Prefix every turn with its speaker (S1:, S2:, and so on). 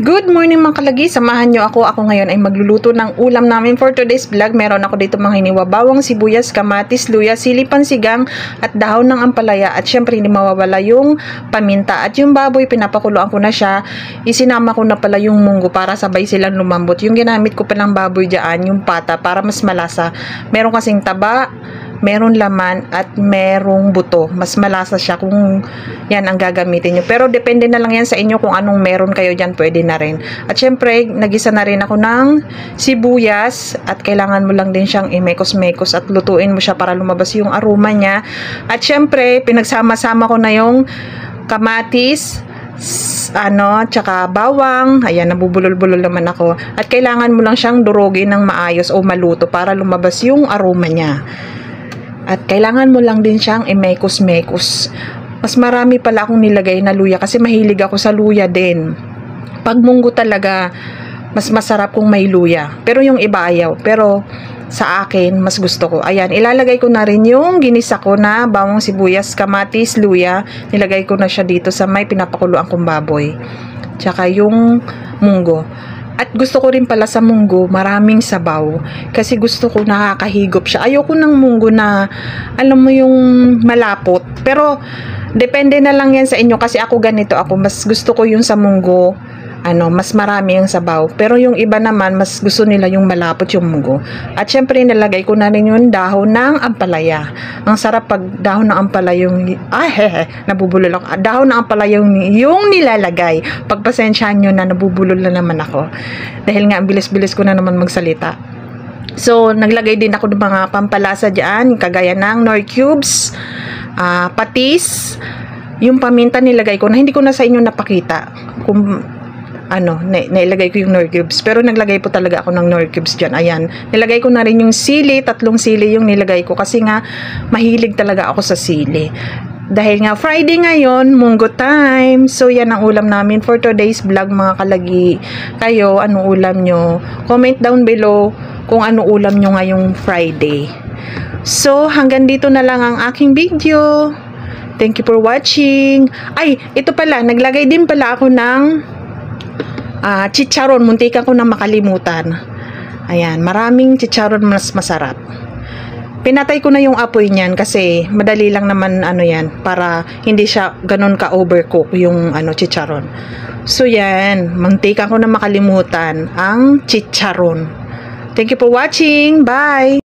S1: Good morning mga kalagi, samahan nyo ako. Ako ngayon ay magluluto ng ulam namin for today's vlog. Meron ako dito mga hiniwa, bawang, sibuyas, kamatis, luya, sili pansigang at dahon ng ampalaya. At syempre hindi mawawala yung paminta. At yung baboy, pinapakuluan ko na siya. Isinama ko na pala yung munggo para sabay silang lumambot. Yung ginamit ko palang baboy dyan, yung pata, para mas malasa. Meron kasing taba, meron laman at merong buto. Mas malasa siya kung yan ang gagamitin nyo. Pero depende na lang yan sa inyo kung anong meron kayo dyan, pwede na rin. At syempre, nagisa na rin ako ng sibuyas at kailangan mo lang din siyang imekos-mekos at lutuin mo siya para lumabas yung aroma niya. At syempre, pinagsama-sama ko na yung kamatis, tsaka bawang. Ayan, nabubulol-bulol naman ako. At kailangan mo lang siyang durugin ng maayos o maluto para lumabas yung aroma niya. At kailangan mo lang din siyang imekos-mekos. Mas marami pala akong nilagay na luya kasi mahilig ako sa luya din. Pag munggo talaga, mas masarap kung may luya. Pero yung iba ayaw. Pero sa akin, mas gusto ko. Ayan, ilalagay ko na rin yung ginisa ko na bawang, sibuyas, kamatis, luya. Nilagay ko na siya dito sa may pinapakuluan kong baboy. Tsaka yung munggo. At gusto ko rin pala sa munggo, maraming sabaw. Kasi gusto ko nakakahigop siya. Ayoko ng munggo na, alam mo yung malapot. Pero, depende na lang yan sa inyo. Kasi ako ganito ako. Mas gusto ko yung sa munggo, mas marami yung sabaw. Pero yung iba naman, mas gusto nila yung malapot yung munggo. At syempre, nilagay ko na rin yung dahon ng ampalaya. Ang sarap pag dahon ng ampalaya yung, nabubulol ako. Dahon ng ampalaya yung nilalagay. Pagpasensyahan nyo na, nabubulol na naman ako. Dahil nga, bilis-bilis ko na naman magsalita. So, naglagay din ako ng mga pampalasa dyan, kagaya ng Knorr cubes, patis, yung paminta nilagay ko na hindi ko na sa inyo napakita kung nailagay ko yung Knorr cubes. Pero naglagay po talaga ako ng Knorr cubes dyan. Ayan. Nilagay ko na rin yung sili. 3 sili yung nilagay ko. Kasi nga, mahilig talaga ako sa sili. Dahil nga, Friday ngayon, munggo time. So, yan ang ulam namin for today's vlog, mga kalagi. Kayo, anong ulam nyo? Comment down below kung anong ulam nyo ngayong Friday. So, hanggang dito na lang ang aking video. Thank you for watching. Ay, ito pala. Naglagay din pala ako ng chicharon, muntikan ko na makalimutan. Ayan, maraming chicharon, mas masarap. Pinatay ko na yung apoy niyan kasi madali lang naman yan para hindi siya ganun ka overcook yung chicharon. So yan, muntikan ko na makalimutan ang chicharon. Thank you for watching. Bye.